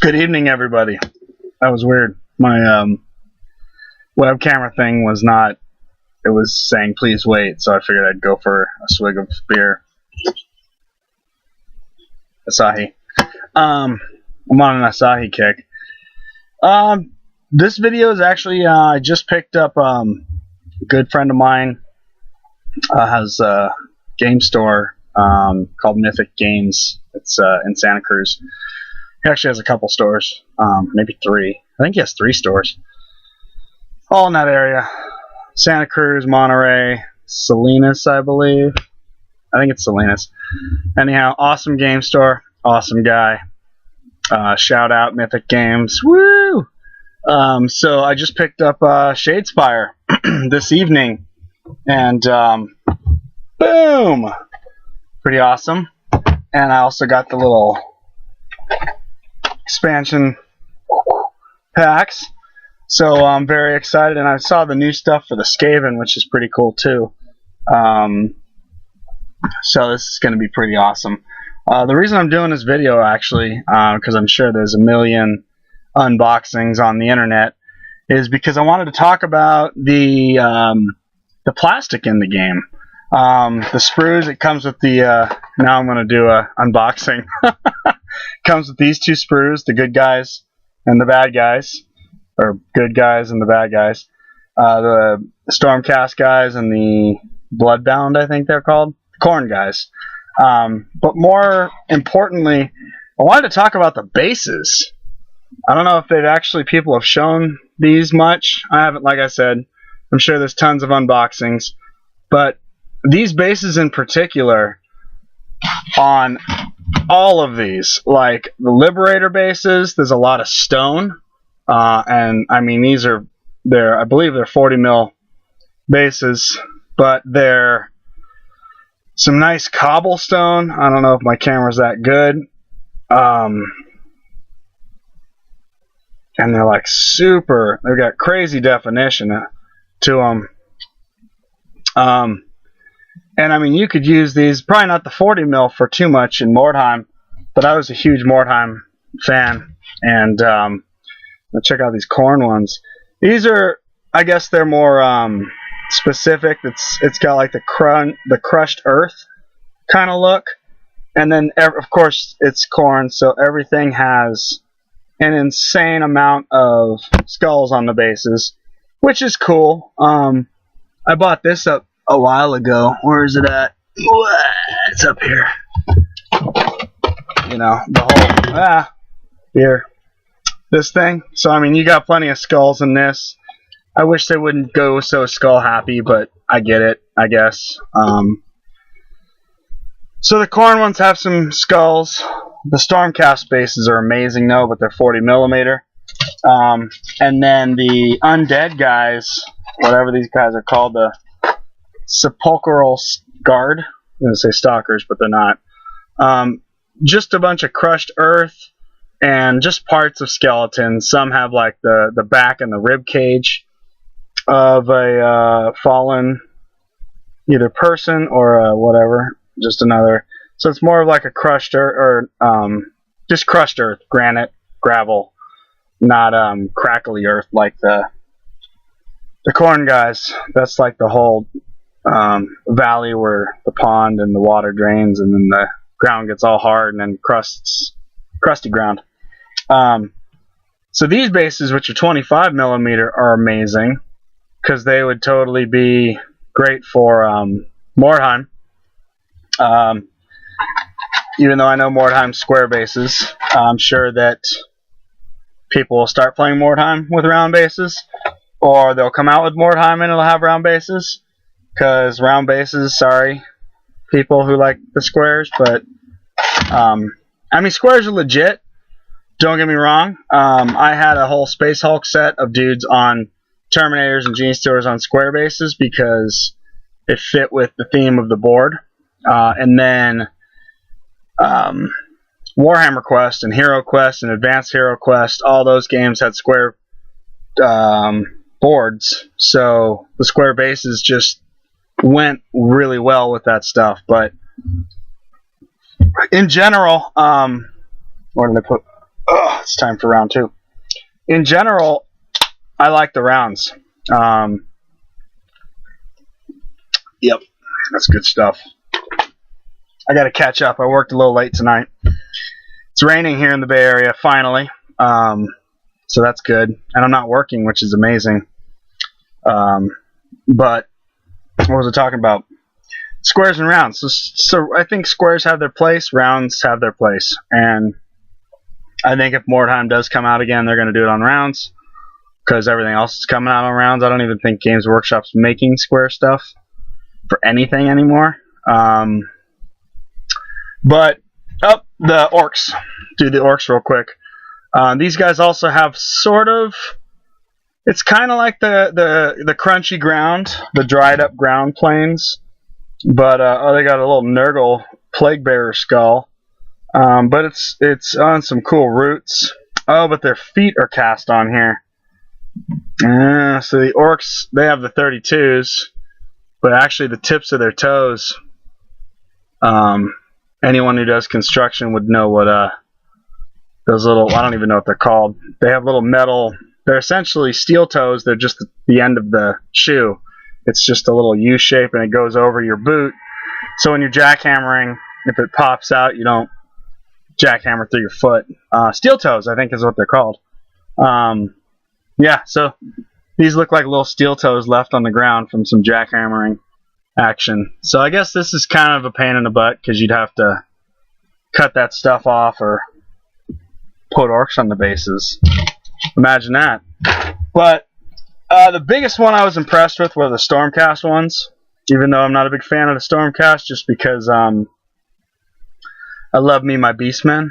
Good evening, everybody. That was weird. My web camera thing was not. It was saying please wait, so I figured I'd go for a swig of beer. Asahi. I'm on an Asahi kick. This video is actually I just picked up a good friend of mine has a game store called Mythic Games. It's in Santa Cruz. He actually has a couple stores, maybe 3. I think he has 3 stores, all in that area. Santa Cruz, Monterey, Salinas, I believe. I think it's Salinas. Anyhow, awesome game store, awesome guy. Shout out Mythic Games, woo! So I just picked up Shadespire this evening, and boom, pretty awesome. And I also got the little expansion packs, so I'm very excited. And I saw the new stuff for the Skaven, which is pretty cool too. So this is going to be pretty awesome. The reason I'm doing this video, actually, because I'm sure there's a million unboxings on the internet, is because I wanted to talk about the plastic in the game. The sprues, it comes with the now I'm going to do a unboxing. Comes with these 2 sprues, the good guys and the bad guys, or good guys and the bad guys. The Stormcast guys and the Bloodbound, I think they're called, Corn guys. But more importantly, I wanted to talk about the bases. I don't know if people have shown these much. I haven't, like I said. I'm sure there's tons of unboxings, but these bases in particular, on all of these, like the Liberator bases, there's a lot of stone, and I mean I believe they're 40 mil bases, but they're some nice cobblestone. I don't know if my camera's that good, and they're like super. They've got crazy definition to them. And I mean, you could use these, probably not the 40 mil for too much in Mordheim, but I was a huge Mordheim fan. And let's check out these corn ones. These are, I guess they're more specific. It's got like the crushed earth kind of look. And then, of course, it's corn, so everything has an insane amount of skulls on the bases, which is cool. I bought this up a while ago. Where is it at? It's up here. You know, the whole here, this thing. So I mean, you got plenty of skulls in this. I wish they wouldn't go so skull happy, but I get it, I guess. So the corn ones have some skulls. The Stormcast bases are amazing, though, but they're 40 millimeter. And then the undead guys, whatever these guys are called, the Sepulchral Guard. I'm going to say stalkers, but they're not. Just a bunch of crushed earth and just parts of skeletons. Some have like the back and the rib cage of a fallen either person or whatever. Just another. So it's more of like a crushed earth, or just crushed earth, granite, gravel, not crackly earth like the corn guys. That's like the whole valley where the pond and the water drains, and then the ground gets all hard and then crusty ground. So these bases, which are 25 millimeter, are amazing because they would totally be great for Mordheim. Even though I know Mordheim's square bases, I'm sure that people will start playing Mordheim with round bases, or they'll come out with Mordheim and it'll have round bases. Because round bases, sorry, people who like the squares, but I mean, squares are legit. Don't get me wrong. I had a whole Space Hulk set of dudes on Terminators and Gene Stealers on square bases because it fit with the theme of the board. And then Warhammer Quest and Hero Quest and Advanced Hero Quest, all those games had square boards, so the square bases just went really well with that stuff. But in general, What did I put? Oh, it's time for round 2. In general, I like the rounds. Yep, that's good stuff. I got to catch up. I worked a little late tonight. It's raining here in the Bay Area, finally. So that's good. And I'm not working, which is amazing. But what was I talking about? Squares and rounds. So I think squares have their place, rounds have their place. And I think if Mordheim does come out again, they're going to do it on rounds, because everything else is coming out on rounds. I don't even think Games Workshop's making square stuff for anything anymore. But the orcs. Do the orcs real quick. These guys also have sort of, it's kind of like the crunchy ground, the dried up ground plains, but they got a little Nurgle plague bearer skull, but it's on some cool roots. Oh, but their feet are cast on here. So the orcs, they have the 32s, but actually the tips of their toes. Anyone who does construction would know what those little, I don't even know what they're called. They have little metal, they're essentially steel toes, they're just the end of the shoe. It's just a little U shape and it goes over your boot. So when you're jackhammering, if it pops out, you don't jackhammer through your foot. Steel toes, I think is what they're called. Yeah, so these look like little steel toes left on the ground from some jackhammering action. So I guess this is kind of a pain in the butt, because you'd have to cut that stuff off or put orcs on the bases. Imagine that. But the biggest one I was impressed with were the Stormcast ones, even though I'm not a big fan of the Stormcast, just because I love me my Beastmen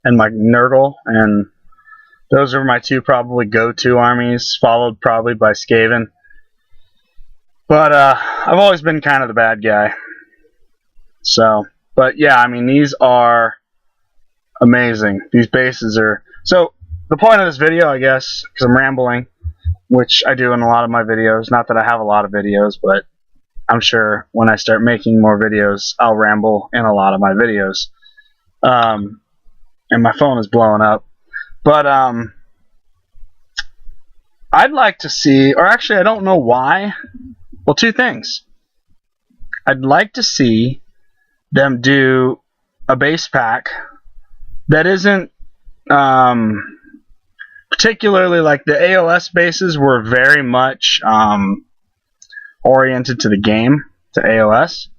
and my Nurgle, and those are my two probably go-to armies, followed probably by Skaven. But I've always been kind of the bad guy. So, but yeah, I mean, these are amazing. These bases are... So, the point of this video, I guess, because I'm rambling, which I do in a lot of my videos. Not that I have a lot of videos, but I'm sure when I start making more videos, I'll ramble in a lot of my videos. And my phone is blowing up. But I'd like to see, or actually I don't know why. Well, two things. I'd like to see them do a base pack that isn't particularly like the A.O.S. bases were very much oriented to the game, to A.O.S.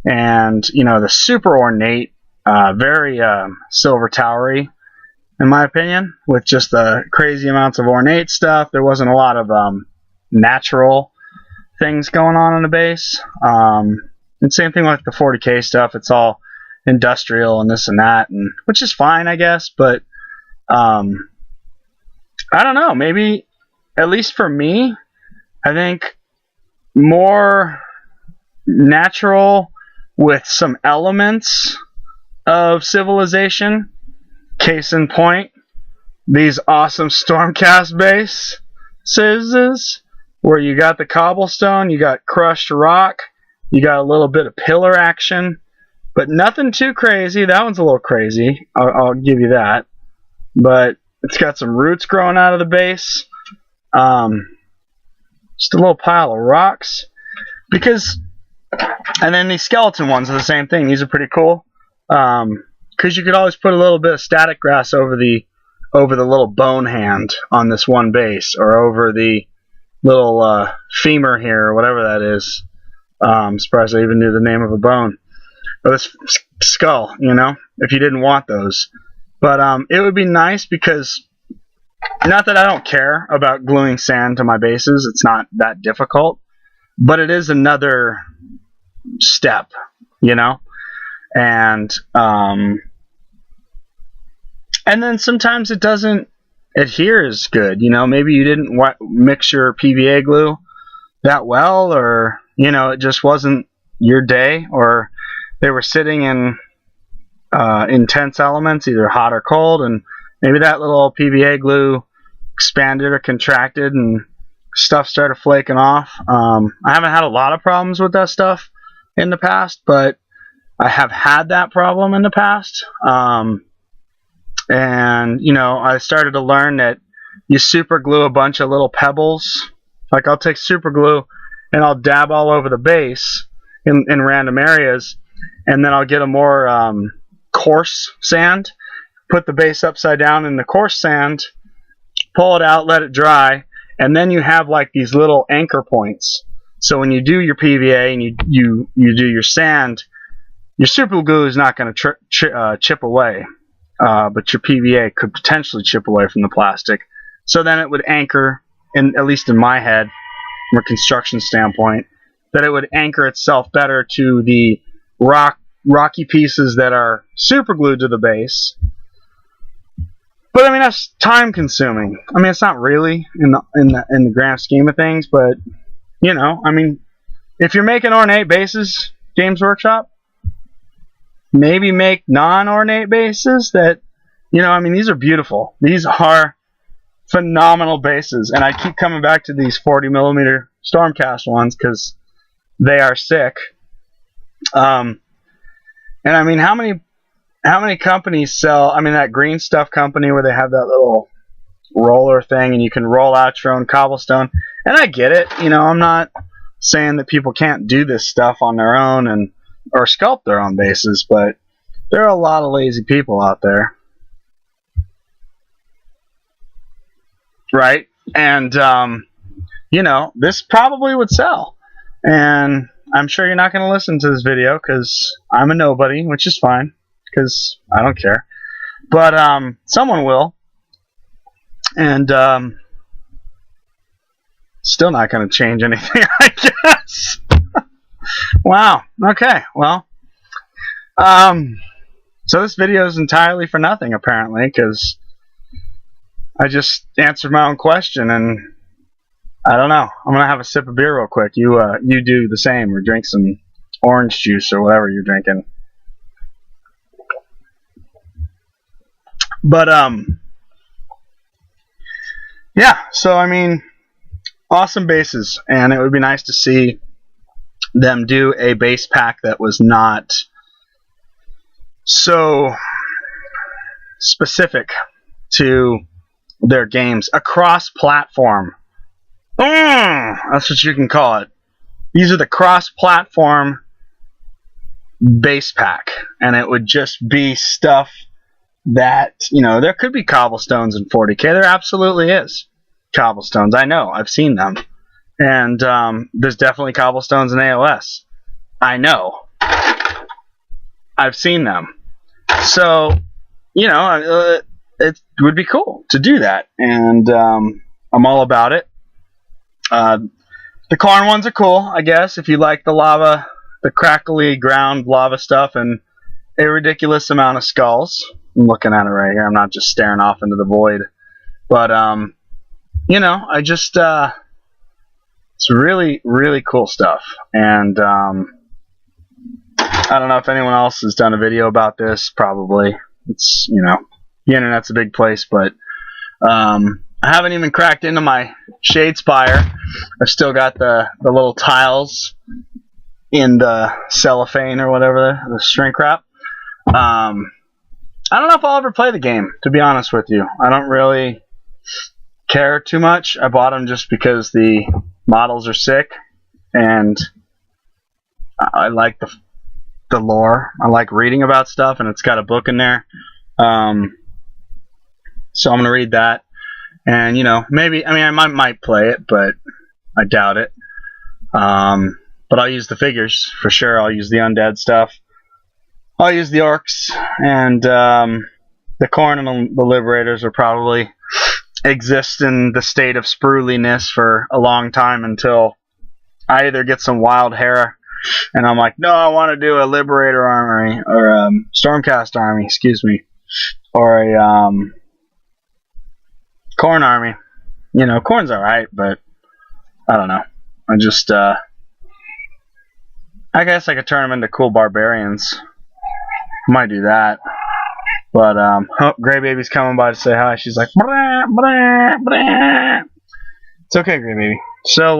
And, you know, the super ornate, very silver towery, in my opinion, with just the crazy amounts of ornate stuff. There wasn't a lot of natural things going on in the base. And same thing with the 40k stuff. It's all industrial and this and that, and which is fine, I guess. But I don't know. Maybe, at least for me, I think more natural with some elements of civilization. Case in point, these awesome Stormcast bases, where you got the cobblestone, you got crushed rock, you got a little bit of pillar action, but nothing too crazy. That one's a little crazy, I'll give you that. But it's got some roots growing out of the base. Just a little pile of rocks. And then these skeleton ones are the same thing. These are pretty cool. Because you could always put a little bit of static grass over the little bone hand on this one base, or over the little femur here, or whatever that is. I'm surprised I even knew the name of a bone. Or this skull, you know, if you didn't want those. But it would be nice, because not that I don't care about gluing sand to my bases, it's not that difficult, but it is another step, you know. And then sometimes it doesn't adhere as good, you know. Maybe you didn't mix your PVA glue that well, or, you know, it just wasn't your day, or they were sitting in intense elements, either hot or cold, and maybe that little PVA glue expanded or contracted and stuff started flaking off. I haven't had a lot of problems with that stuff in the past, but I have had that problem in the past. And, you know, I started to learn that you super glue a bunch of little pebbles. Like, I'll take super glue and I'll dab all over the base in random areas, and then I'll get a more coarse sand, put the base upside down in the coarse sand, pull it out, let it dry, and then you have like these little anchor points. So when you do your PVA and you do your sand, your super glue is not going to chip away, but your PVA could potentially chip away from the plastic. So then it would anchor, at least in my head, from a construction standpoint, that it would anchor itself better to the rocky pieces that are super glued to the base. But I mean, that's time consuming. I mean, it's not really in the grand scheme of things, but you know, I mean, if you're making ornate bases, Games Workshop, maybe make non-ornate bases that, you know, I mean, these are beautiful. These are phenomenal bases, and I keep coming back to these 40mm Stormcast ones because they are sick. And I mean, how many companies sell? I mean, that Green Stuff company where they have that little roller thing and you can roll out your own cobblestone. And I get it. You know, I'm not saying that people can't do this stuff on their own or sculpt their own bases, but there are a lot of lazy people out there. Right? And, you know, this probably would sell. And I'm sure you're not going to listen to this video because I'm a nobody, which is fine because I don't care. But someone will. And still not going to change anything, I guess. Wow. Okay. Well, so this video is entirely for nothing, apparently, because I just answered my own question, and I don't know. I'm going to have a sip of beer real quick. You do the same, or drink some orange juice or whatever you're drinking. But, yeah, so, I mean, awesome bases, and it would be nice to see them do a base pack that was not so specific to their games. A cross-platform. That's what you can call it. These are the cross-platform base pack, and it would just be stuff that, you know, there could be cobblestones in 40K. There absolutely is cobblestones. I know. I've seen them. And there's definitely cobblestones in A.O.S. I know. I've seen them. So, you know, it would be cool to do that. And I'm all about it. The corn ones are cool, I guess, if you like the lava, the crackly ground lava stuff and a ridiculous amount of skulls. I'm looking at it right here. I'm not just staring off into the void. But, you know, I just... it's really, really cool stuff. And I don't know if anyone else has done a video about this. Probably. It's, you know, the internet's a big place, but I haven't even cracked into my Shadespire. I've still got the little tiles in the cellophane or whatever, the shrink wrap. I don't know if I'll ever play the game, to be honest with you. I don't really care too much. I bought them just because the models are sick, and I like the lore. I like reading about stuff, and it's got a book in there. So I'm going to read that. And, you know, maybe, I mean, I might play it, but I doubt it. But I'll use the figures for sure. I'll use the undead stuff. I'll use the orcs, and the corn and the liberators will probably exist in the state of spruiliness for a long time until I either get some wild hair and I'm like, no, I want to do a liberator army or stormcast army, excuse me, or a corn army. You know, corn's alright, but I don't know. I just I guess I could turn them into cool barbarians. Might do that. But, oh, Gray Baby's coming by to say hi. She's like, brah, brah, brah. It's okay, Gray Baby. So,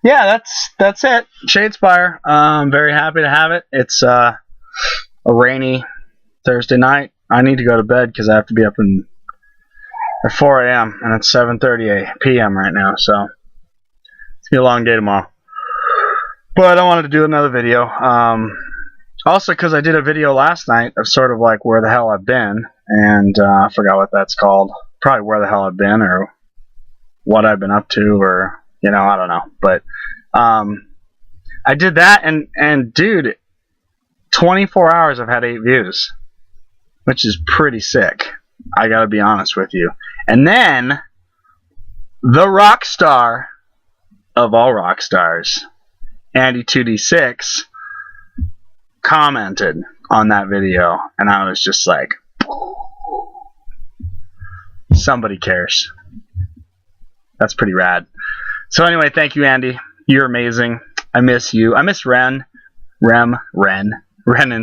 yeah, that's it. Shadespire. I'm very happy to have it. It's a rainy Thursday night. I need to go to bed because I have to be up at 4 a.m. and it's 7:30 p.m. right now, so it's gonna be a long day tomorrow. But I wanted to do another video. Also, because I did a video last night of sort of like where the hell I've been, and I forgot what that's called. Probably where the hell I've been, or what I've been up to, or I don't know. But I did that, and dude, 24 hours I've had 8 views, which is pretty sick. I gotta be honest with you. And then the rock star of all rock stars, Andy2D6, commented on that video, and I was just like, somebody cares. That's pretty rad. So anyway, thank you, Andy. You're amazing. I miss you. I miss Ren and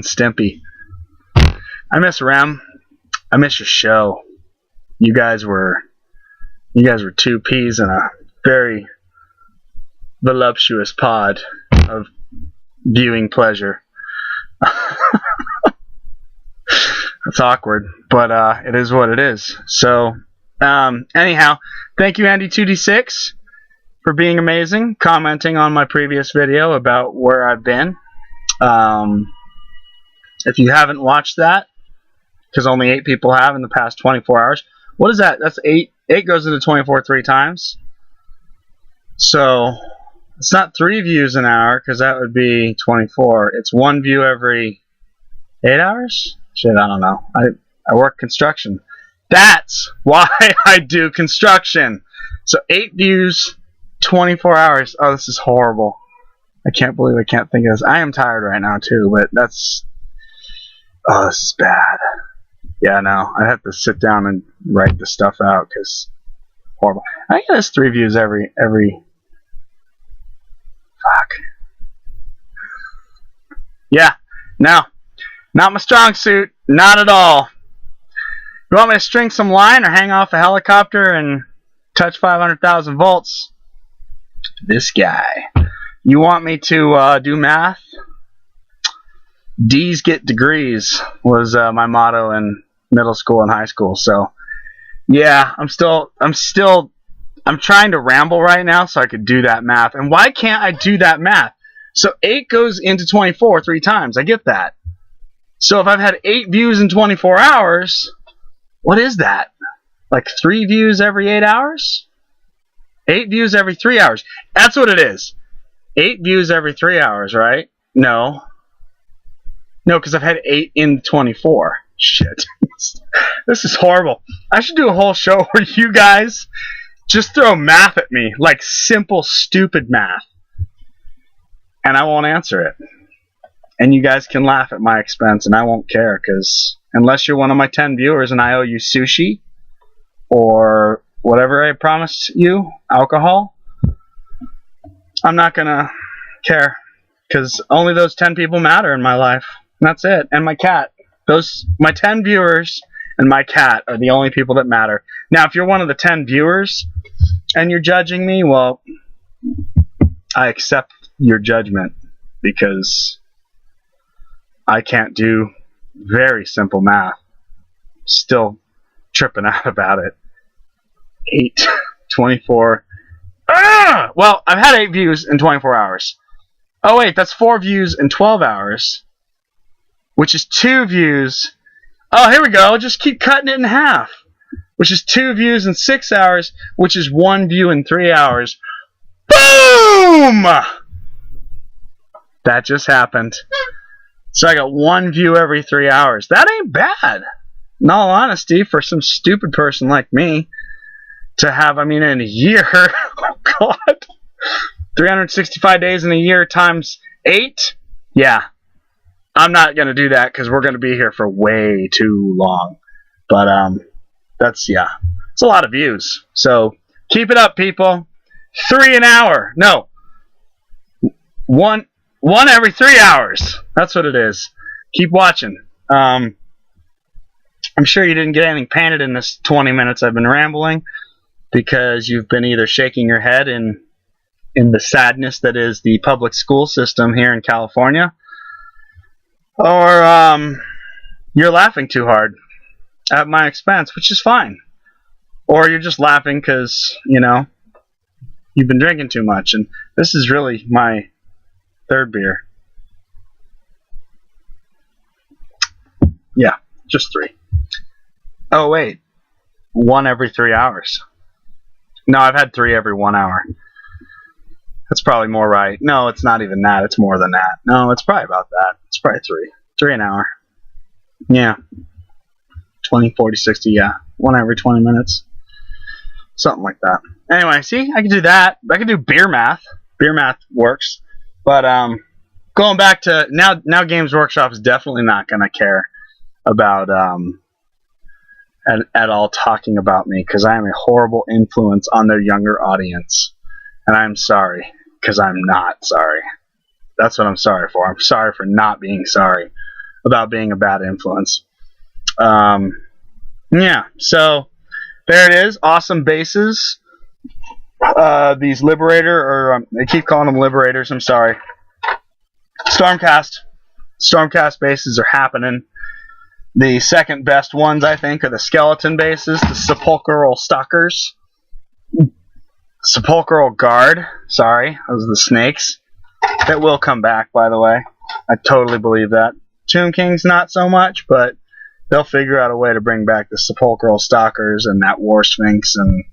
Stimpy. I miss Rem. I miss your show. You guys were 2 peas in a very voluptuous pod of viewing pleasure. It's awkward, but it is what it is. So, anyhow, thank you, Andy2D6, for being amazing, commenting on my previous video about where I've been. If you haven't watched that, because only 8 people have in the past 24 hours, what is that? That's 8. 8 goes into 24 3 times. So, it's not 3 views an hour, because that would be 24. It's 1 view every 8 hours? Shit, I don't know. I work construction. That's why I do construction. So 8 views, 24 hours. Oh, this is horrible. I can't believe I can't think of this. I am tired right now, too, but that's... Oh, this is bad. Yeah, no. I'd have to sit down and write the stuff out, because... Horrible. I think there's 3 views every... Fuck. Yeah. No. Not my strong suit. Not at all. You want me to string some line or hang off a helicopter and touch 500,000 volts? This guy. You want me to do math? D's get degrees was my motto in middle school and high school. So, yeah, I'm trying to ramble right now so I could do that math. And why can't I do that math? So 8 goes into 24 3 times. I get that. So if I've had 8 views in 24 hours, what is that? Like 3 views every 8 hours? 8 views every 3 hours. That's what it is. 8 views every 3 hours, right? No. No, because I've had 8 in 24. Shit. This is horrible. I should do a whole show where you guys just throw math at me. Like simple, stupid math. And I won't answer it. And you guys can laugh at my expense, and I won't care, because unless you're one of my 10 viewers and I owe you sushi or whatever I promised you, alcohol, I'm not going to care, because only those 10 people matter in my life. And that's it. And my cat. My 10 viewers and my cat are the only people that matter. Now, if you're one of the 10 viewers and you're judging me, well, I accept your judgment, because I can't do very simple math. Still tripping out about it. 8, 24. Ah! Well, I've had 8 views in 24 hours. Oh, wait, that's 4 views in 12 hours, which is 2 views. Oh, here we go. Just keep cutting it in half, which is 2 views in 6 hours, which is 1 view in 3 hours. Boom! That just happened. So I got 1 view every 3 hours. That ain't bad. In all honesty, for some stupid person like me to have, in a year, oh God, 365 days in a year times 8? Yeah. I'm not going to do that, because we're going to be here for way too long. But, it's a lot of views. So, keep it up, people. 3 an hour. No. One every 3 hours. That's what it is. Keep watching. I'm sure you didn't get anything painted in this 20 minutes I've been rambling, because you've been either shaking your head in the sadness that is the public school system here in California, or you're laughing too hard. at my expense, which is fine. Or you're just laughing because, you know, you've been drinking too much. And this is really my third beer. Yeah, just 3. Oh, wait. 1 every 3 hours. No, I've had 3 every 1 hour. That's probably more right. No, it's not even that. It's more than that. No, it's probably about that. It's probably 3. 3 an hour. Yeah. 20, 40, 60, yeah. 1 every 20 minutes. Something like that. Anyway, see, I can do that. I can do beer math. Beer math works. But going back to now Games Workshop is definitely not going to care about at all talking about me, because I am a horrible influence on their younger audience. And I'm sorry, because I'm not sorry. That's what I'm sorry for. I'm sorry for not being sorry about being a bad influence. Yeah, so there it is. Awesome bases. These Liberator, or they keep calling them Liberators, I'm sorry. Stormcast bases are happening. The second best ones, I think, are the Skeleton bases, the Sepulchral Stalkers. Sepulchral Guard, sorry, those are the snakes. That will come back, by the way. I totally believe that. Tomb Kings, not so much, but they'll figure out a way to bring back the Sepulchral Stalkers and that War Sphinx and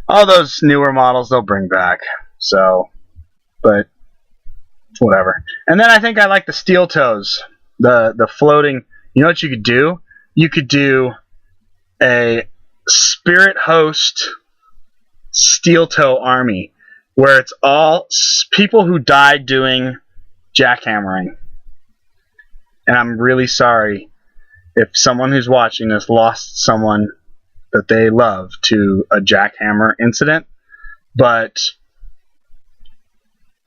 all those newer models they'll bring back. So, but whatever. And then I think I like the Steel Toes, the floating. You know what you could do? You could do a Spirit Host Steel Toe army, where it's all people who died doing jackhammering. And I'm really sorry if someone who's watching this lost someone that they love to a jackhammer incident, but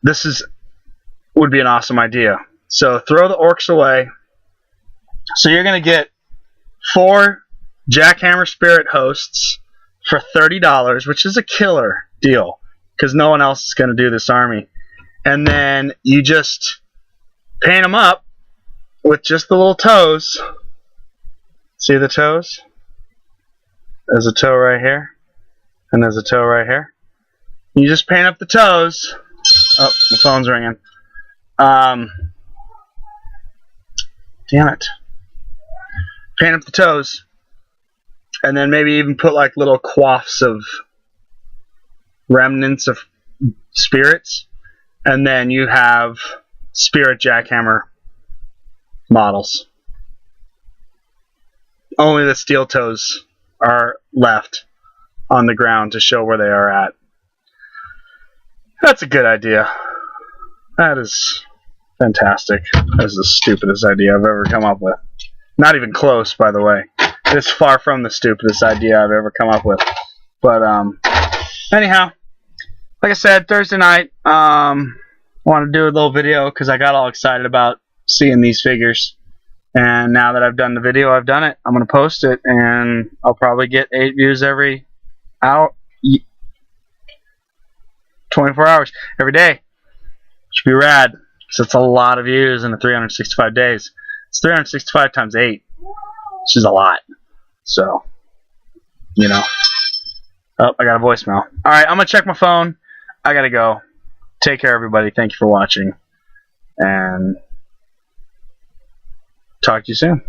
this would be an awesome idea. So throw the orcs away. So you're going to get 4 jackhammer spirit hosts for $30, which is a killer deal, because no one else is going to do this army. And then you just paint them up with just the little toes. See the toes? There's a toe right here, and there's a toe right here. You just paint up the toes. Oh, the phone's ringing. Damn it. Paint up the toes. And then maybe even put like little quaffs of remnants of spirits. And then you have spirit jackhammer models. Only the steel toes are left on the ground to show where they are at. That's a good idea. That is fantastic. That is the stupidest idea I've ever come up with. Not even close, by the way. It's far from the stupidest idea I've ever come up with. But anyhow, like I said, Thursday night, I wanted to do a little video because I got all excited about seeing these figures. And now that I've done the video, I've done it. I'm going to post it, and I'll probably get 8 views every hour, 24 hours, every day. Should be rad, because it's a lot of views in the 365 days. It's 365 times 8, which is a lot. So, you know. Oh, I got a voicemail. Alright, I'm going to check my phone. I got to go. Take care, everybody. Thank you for watching. And talk to you soon.